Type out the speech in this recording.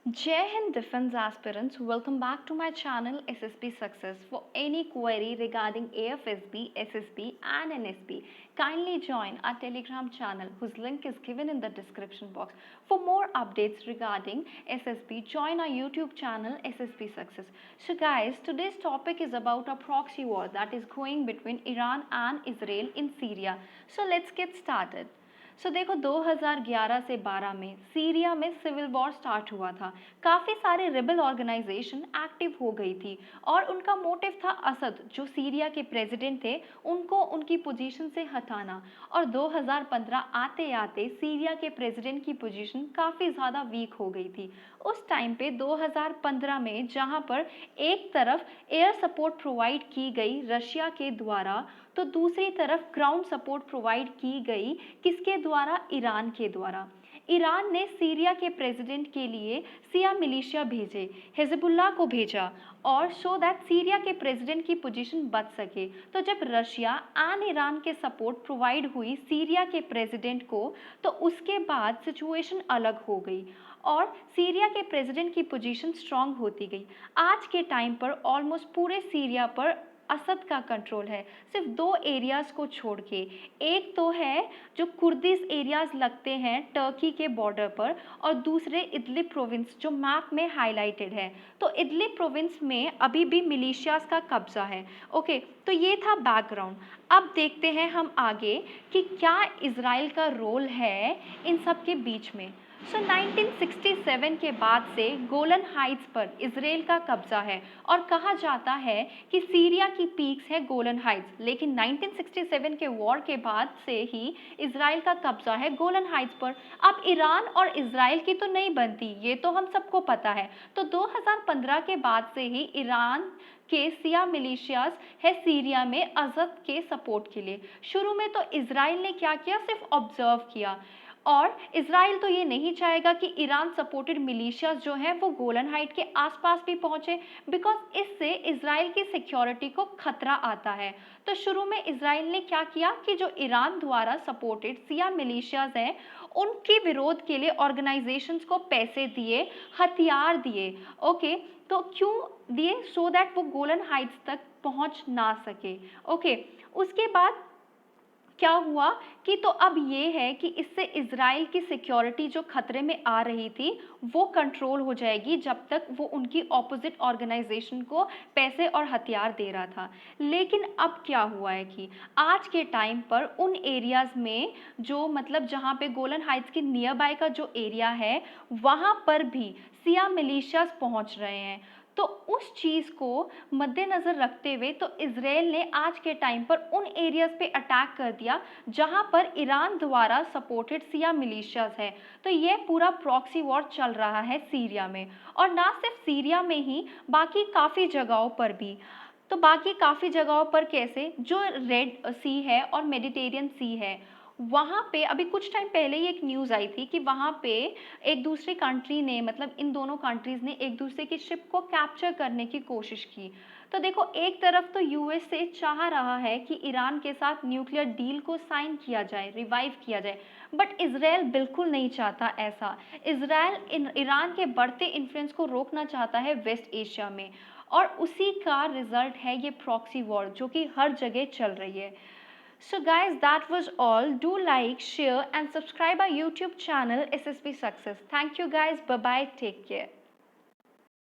Jai Hind Defense aspirants, welcome back to my channel SSB Success. For any query regarding AFSB, SSB and NSB, kindly join our Telegram channel whose link is given in the description box. For more updates regarding SSB, join our YouTube channel SSB Success. So guys, today's topic is about a proxy war that is going between Iran and Israel in Syria. So let's get started. देखो 2011 से 12 में Syria में civil war start हुआ था। काफ़ी सारे rebel organisation active हो गई थी और उनका मोटिव था असद जो सीरिया के प्रेसिडेंट थे उनको उनकी पोजीशन से हटाना। और 2015 आते आते सीरिया के प्रेसिडेंट की पोजीशन काफ़ी ज़्यादा वीक हो गई थी। उस टाइम पे 2015 में जहां पर एक तरफ एयर सपोर्ट प्रोवाइड की गई रशिया के द्वारा, तो दूसरी तरफ ग्राउंड सपोर्ट प्रोवाइड की गई किसके द्वारा? ईरान के द्वारा। ईरान ने सीरिया के प्रेसिडेंट के लिए सिया मिलिशिया भेजे, हिजबुल्लाह को भेजा और सो दैट सीरिया के प्रेसिडेंट की पोजीशन बच सके। तो जब रशिया एंड ईरान के सपोर्ट प्रोवाइड हुई सीरिया के प्रेसिडेंट को, तो उसके बाद सिचुएशन अलग हो गई और सीरिया के प्रेसिडेंट की पोजीशन स्ट्रांग होती गई। आज के टाइम पर ऑलमोस्ट पूरे सीरिया पर असद का कंट्रोल है, सिर्फ दो एरियाज को छोड़ के। एक तो है जो कुर्दिश एरियाज लगते हैं टर्की के बॉर्डर पर और दूसरे इदलिब प्रोविंस जो मैप में हाईलाइटेड है। तो इदलिब प्रोविंस में अभी भी मिलिशियाज का कब्जा है। ओके, तो ये था बैकग्राउंड। अब देखते हैं हम आगे कि क्या इजराइल का रोल है इन सब के बीच में। 1967 के बाद से गोलन हाइट्स पर इजराइल का कब्जा है और कहा जाता है कि सीरिया की पीक्स है गोलन हाइट्स, लेकिन 1967 के वॉर के बाद से ही इजराइल का कब्जा है गोलन हाइट्स पर। अब ईरान और इजराइल की तो नहीं बनती, ये तो हम सबको पता है। तो 2015 के बाद से ही ईरान के सिया मिलिशियाज है सीरिया में असद के सपोर्ट के लिए। शुरू में तो इजराइल ने क्या किया, सिर्फ ऑब्जर्व किया। और इजराइल तो ये नहीं चाहेगा कि ईरान सपोर्टेड मिलिशियाज जो हैं वो गोलन हाइट के आसपास भी पहुंचे, बिकॉज इससे इजराइल की सिक्योरिटी को खतरा आता है। तो शुरू में इजराइल ने क्या किया कि जो ईरान द्वारा सपोर्टेड सिया मिलिशियाज हैं उनके विरोध के लिए ऑर्गेनाइजेशंस को पैसे दिए, हथियार दिए। ओके, तो क्यों दिए? सो दैट वो गोलन हाइट्स तक पहुंच ना सके। ओके, उसके बाद क्या हुआ कि तो अब ये है कि इससे इजराइल की सिक्योरिटी जो खतरे में आ रही थी वो कंट्रोल हो जाएगी जब तक वो उनकी ऑपोजिट ऑर्गेनाइजेशन को पैसे और हथियार दे रहा था। लेकिन अब क्या हुआ है कि आज के टाइम पर उन एरियाज में जो मतलब जहाँ पे गोलन हाइट्स के नियर बाय का जो एरिया है वहाँ पर भी सिया मिलिशियाज पहुँच रहे हैं। तो उस चीज़ को मद्देनज़र रखते हुए तो इजराइल ने आज के टाइम पर उन एरियाज पे अटैक कर दिया जहां पर ईरान द्वारा सपोर्टेड सिया मिलिशियाज है। तो ये पूरा प्रॉक्सी वॉर चल रहा है सीरिया में, और ना सिर्फ सीरिया में ही, बाकी काफ़ी जगहों पर भी। तो बाकी काफ़ी जगहों पर कैसे, जो रेड सी है और मेडिटेरियन सी है वहाँ पे अभी कुछ टाइम पहले ही एक न्यूज़ आई थी कि वहाँ पे एक दूसरे कंट्री ने, मतलब इन दोनों कंट्रीज़ ने एक दूसरे की शिप को कैप्चर करने की कोशिश की। तो देखो, एक तरफ तो यूएसए चाह रहा है कि ईरान के साथ न्यूक्लियर डील को साइन किया जाए, रिवाइव किया जाए, बट इसराइल बिल्कुल नहीं चाहता ऐसा। इसराइल ईरान के बढ़ते इन्फ्लुएंस को रोकना चाहता है वेस्ट एशिया में, और उसी का रिजल्ट है ये प्रॉक्सी वॉर जो कि हर जगह चल रही है। So guys, that was all. Do like, share and subscribe our YouTube channel SSB Success. Thank you guys. Bye bye. Take care.